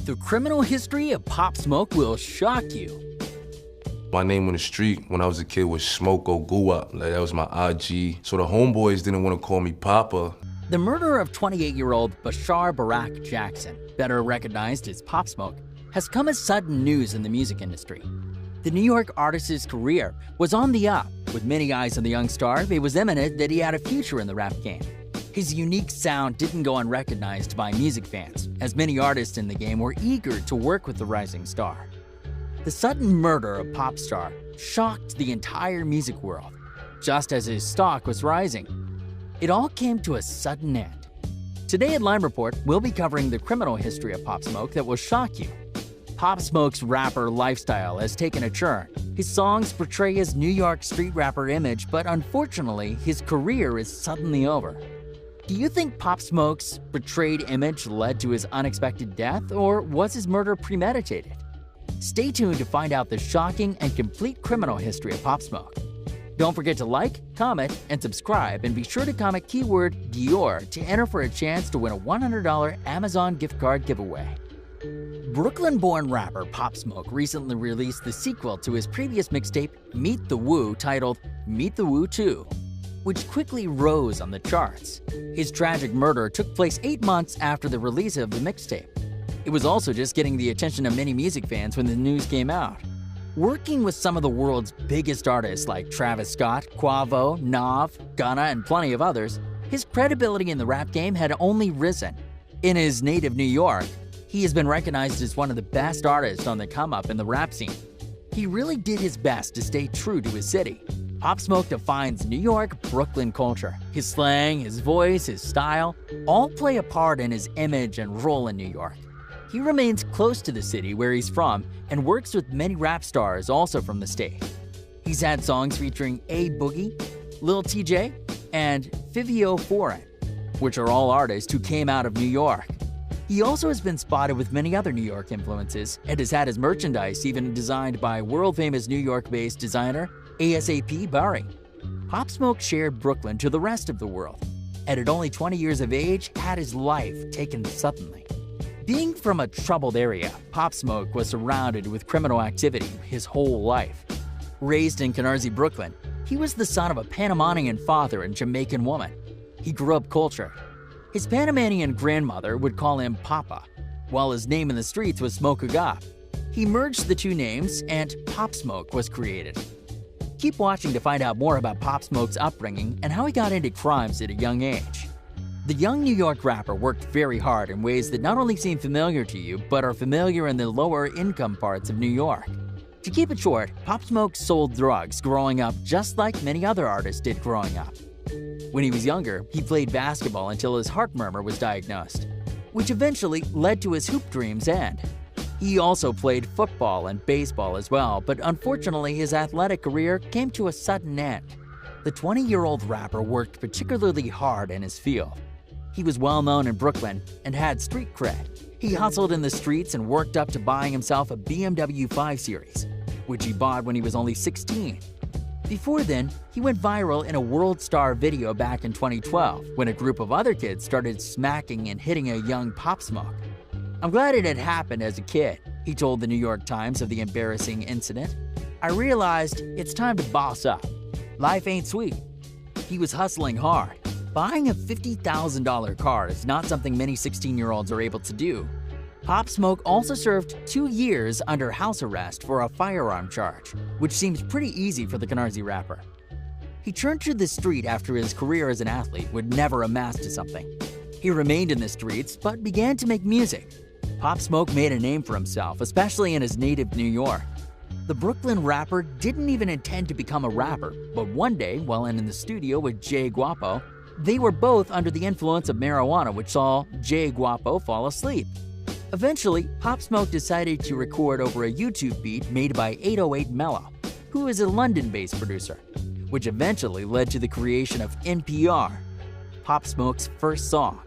The criminal history of Pop Smoke will shock you. My name on the street when I was a kid was Smoke or Guwap. Like, that was my IG. So the homeboys didn't want to call me Papa. The murder of 28-year-old Bashar Barak Jackson, better recognized as Pop Smoke, has come as sudden news in the music industry. The New York artist's career was on the up. With many eyes on the young star, it was imminent that he had a future in the rap game. His unique sound didn't go unrecognized by music fans, as many artists in the game were eager to work with the rising star. The sudden murder of pop star shocked the entire music world, just as his stock was rising. It all came to a sudden end. Today at Lime Report, we'll be covering the criminal history of Pop Smoke that will shock you. Pop Smoke's rapper lifestyle has taken a turn. His songs portray his New York street rapper image, but unfortunately, his career is suddenly over. Do you think Pop Smoke's betrayed image led to his unexpected death, or was his murder premeditated? Stay tuned to find out the shocking and complete criminal history of Pop Smoke. Don't forget to like, comment, and subscribe, and be sure to comment keyword Dior to enter for a chance to win a $100 Amazon gift card giveaway. Brooklyn-born rapper Pop Smoke recently released the sequel to his previous mixtape, Meet the Woo, titled Meet the Woo 2, which quickly rose on the charts. His tragic murder took place 8 months after the release of the mixtape. It was also just getting the attention of many music fans when the news came out. Working with some of the world's biggest artists like Travis Scott, Quavo, Nav, Gunna, and plenty of others, his credibility in the rap game had only risen. In his native New York, he has been recognized as one of the best artists on the come-up in the rap scene. He really did his best to stay true to his city. Pop Smoke defines New York Brooklyn culture. His slang, his voice, his style, all play a part in his image and role in New York. He remains close to the city where he's from and works with many rap stars also from the state. He's had songs featuring A Boogie, Lil TJ, and Fivio Foreign, which are all artists who came out of New York. He also has been spotted with many other New York influences and has had his merchandise even designed by world-famous New York-based designer ASAP Bari. Pop Smoke shared Brooklyn to the rest of the world, and at only 20 years of age, had his life taken suddenly. Being from a troubled area, Pop Smoke was surrounded with criminal activity his whole life. Raised in Canarsie, Brooklyn, he was the son of a Panamanian father and Jamaican woman. He grew up cultured. His Panamanian grandmother would call him Papa, while his name in the streets was Smoke Agop. He merged the two names, and Pop Smoke was created. Keep watching to find out more about Pop Smoke's upbringing and how he got into crimes at a young age. The young New York rapper worked very hard in ways that not only seem familiar to you, but are familiar in the lower income parts of New York. To keep it short, Pop Smoke sold drugs growing up just like many other artists did growing up. When he was younger, he played basketball until his heart murmur was diagnosed, which eventually led to his hoop dreams end. He also played football and baseball as well, but unfortunately his athletic career came to a sudden end. The 20-year-old rapper worked particularly hard in his field. He was well known in Brooklyn and had street cred. He hustled in the streets and worked up to buying himself a BMW 5 Series, which he bought when he was only 16. Before then, he went viral in a World Star video back in 2012 when a group of other kids started smacking and hitting a young Pop Smoke. "I'm glad it had happened as a kid," he told the New York Times of the embarrassing incident. "I realized it's time to boss up. Life ain't sweet." He was hustling hard. Buying a $50,000 car is not something many 16-year-olds are able to do. Pop Smoke also served 2 years under house arrest for a firearm charge, which seems pretty easy for the Canarsie rapper. He turned to the street after his career as an athlete would never amass to something. He remained in the streets, but began to make music. Pop Smoke made a name for himself, especially in his native New York. The Brooklyn rapper didn't even intend to become a rapper, but one day, while in the studio with Jay Guapo, they were both under the influence of marijuana, which saw Jay Guapo fall asleep. Eventually, Pop Smoke decided to record over a YouTube beat made by 808 Mellow, who is a London-based producer, which eventually led to the creation of NPR, Pop Smoke's first song.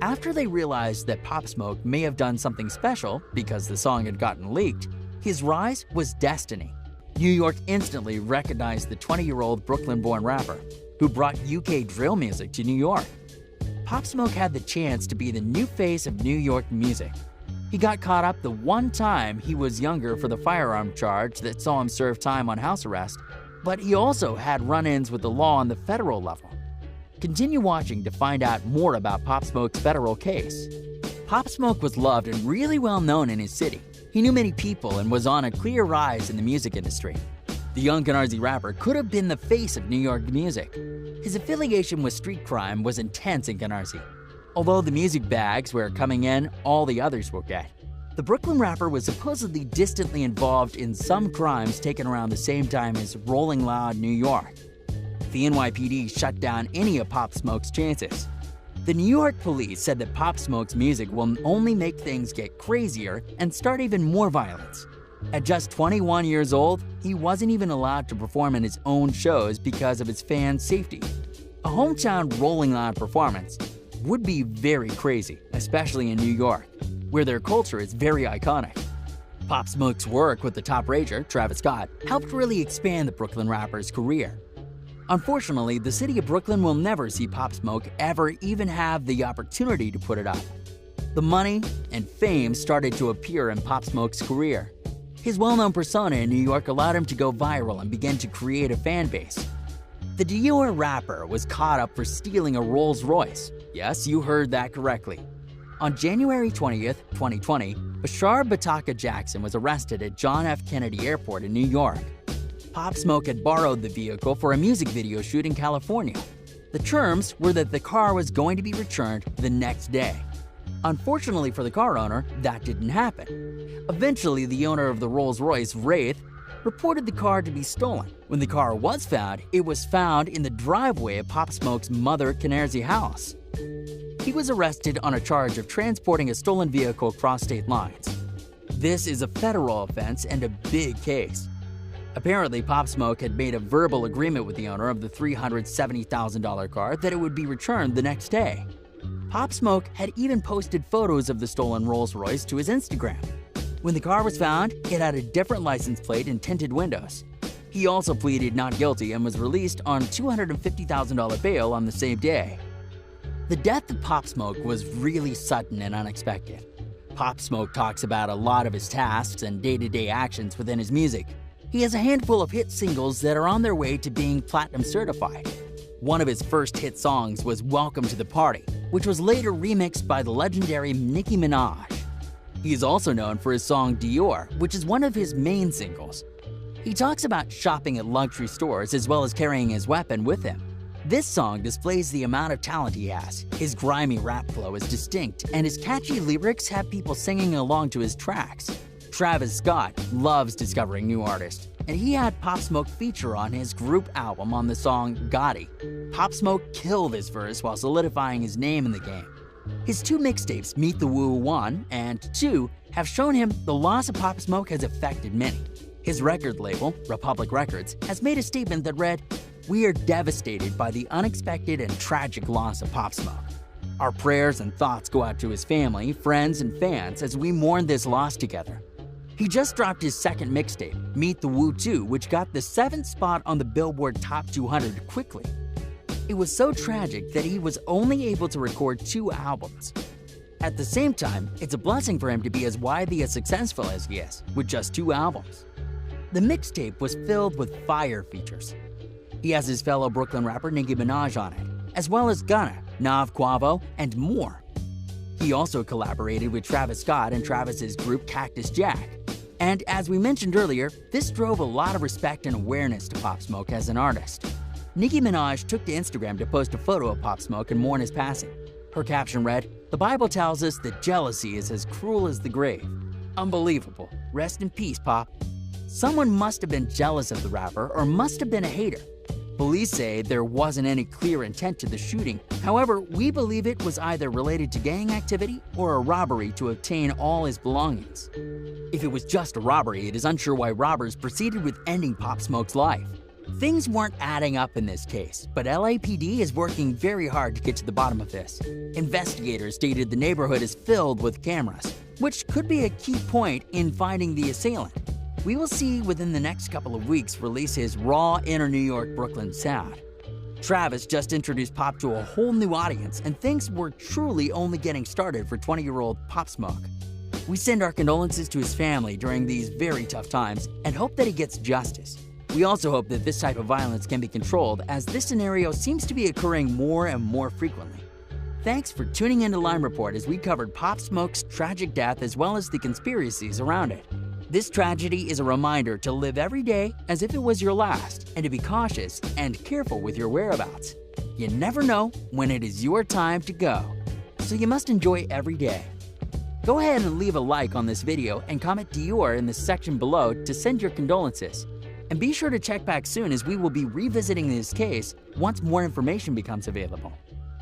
After they realized that Pop Smoke may have done something special because the song had gotten leaked, his rise was destiny. New York instantly recognized the 20-year-old Brooklyn-born rapper, who brought UK drill music to New York. Pop Smoke had the chance to be the new face of New York music. He got caught up the one time he was younger for the firearm charge that saw him serve time on house arrest, but he also had run-ins with the law on the federal level. Continue watching to find out more about Pop Smoke's federal case. Pop Smoke was loved and really well known in his city. He knew many people and was on a clear rise in the music industry. The young Canarsie rapper could have been the face of New York music. His affiliation with street crime was intense in Canarsie. Although the music bags were coming in, all the others will get. The Brooklyn rapper was supposedly distantly involved in some crimes taken around the same time as Rolling Loud, New York. The NYPD shut down any of Pop Smoke's chances. The New York police said that Pop Smoke's music will only make things get crazier and start even more violence. At just 21 years old, he wasn't even allowed to perform in his own shows because of his fans' safety. A hometown Rolling Loud performance would be very crazy, especially in New York, where their culture is very iconic. Pop Smoke's work with the top rager, Travis Scott, helped really expand the Brooklyn rapper's career. Unfortunately, the city of Brooklyn will never see Pop Smoke ever even have the opportunity to put it up. The money and fame started to appear in Pop Smoke's career. His well-known persona in New York allowed him to go viral and begin to create a fan base. The Dior rapper was caught up for stealing a Rolls-Royce. Yes, you heard that correctly. On January 20th, 2020, Bashar Bataka Jackson was arrested at John F. Kennedy Airport in New York. Pop Smoke had borrowed the vehicle for a music video shoot in California. The terms were that the car was going to be returned the next day. Unfortunately for the car owner, that didn't happen. Eventually, the owner of the Rolls-Royce, Wraith, reported the car to be stolen. When the car was found, it was found in the driveway of Pop Smoke's mother, Canarsie house. He was arrested on a charge of transporting a stolen vehicle across state lines. This is a federal offense and a big case. Apparently, Pop Smoke had made a verbal agreement with the owner of the $370,000 car that it would be returned the next day. Pop Smoke had even posted photos of the stolen Rolls-Royce to his Instagram. When the car was found, it had a different license plate and tinted windows. He also pleaded not guilty and was released on $250,000 bail on the same day. The death of Pop Smoke was really sudden and unexpected. Pop Smoke talks about a lot of his tasks and day-to-day actions within his music. He has a handful of hit singles that are on their way to being platinum certified. One of his first hit songs was Welcome to the Party, which was later remixed by the legendary Nicki Minaj. He is also known for his song Dior, which is one of his main singles. He talks about shopping at luxury stores as well as carrying his weapon with him. This song displays the amount of talent he has. His grimy rap flow is distinct, and his catchy lyrics have people singing along to his tracks. Travis Scott loves discovering new artists, and he had Pop Smoke feature on his group album on the song Gotti. Pop Smoke killed this verse while solidifying his name in the game. His two mixtapes, Meet the Woo 1 and 2, have shown him the loss of Pop Smoke has affected many. His record label, Republic Records, has made a statement that read, "We are devastated by the unexpected and tragic loss of Pop Smoke. Our prayers and thoughts go out to his family, friends, and fans as we mourn this loss together." He just dropped his second mixtape, Meet the Woo 2, which got the 7th spot on the Billboard Top 200 quickly. It was so tragic that he was only able to record 2 albums. At the same time, it's a blessing for him to be as widely as successful as he is, with just 2 albums. The mixtape was filled with fire features. He has his fellow Brooklyn rapper Nicki Minaj on it, as well as Gunna, Nav Quavo, and more. He also collaborated with Travis Scott and Travis's group Cactus Jack. And as we mentioned earlier, this drove a lot of respect and awareness to Pop Smoke as an artist. Nicki Minaj took to Instagram to post a photo of Pop Smoke and mourn his passing. Her caption read, "The Bible tells us that jealousy is as cruel as the grave." Unbelievable. Rest in peace, Pop. Someone must have been jealous of the rapper or must have been a hater. Police say there wasn't any clear intent to the shooting. However, we believe it was either related to gang activity or a robbery to obtain all his belongings. If it was just a robbery, it is unsure why robbers proceeded with ending Pop Smoke's life. Things weren't adding up in this case, but LAPD is working very hard to get to the bottom of this. Investigators stated the neighborhood is filled with cameras, which could be a key point in finding the assailant. We will see within the next couple of weeks release his raw inner New York Brooklyn sound. Travis just introduced Pop to a whole new audience, and things were truly only getting started for 20-year-old Pop Smoke. We send our condolences to his family during these very tough times and hope that he gets justice. We also hope that this type of violence can be controlled, as this scenario seems to be occurring more and more frequently. Thanks for tuning into Lime Report as we covered Pop Smoke's tragic death as well as the conspiracies around it. This tragedy is a reminder to live every day as if it was your last, and to be cautious and careful with your whereabouts. You never know when it is your time to go, so you must enjoy every day. Go ahead and leave a like on this video and comment Dior in the section below to send your condolences. And be sure to check back soon, as we will be revisiting this case once more information becomes available.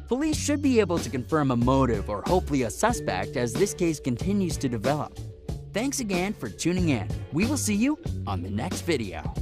Police should be able to confirm a motive or hopefully a suspect as this case continues to develop. Thanks again for tuning in. We will see you on the next video.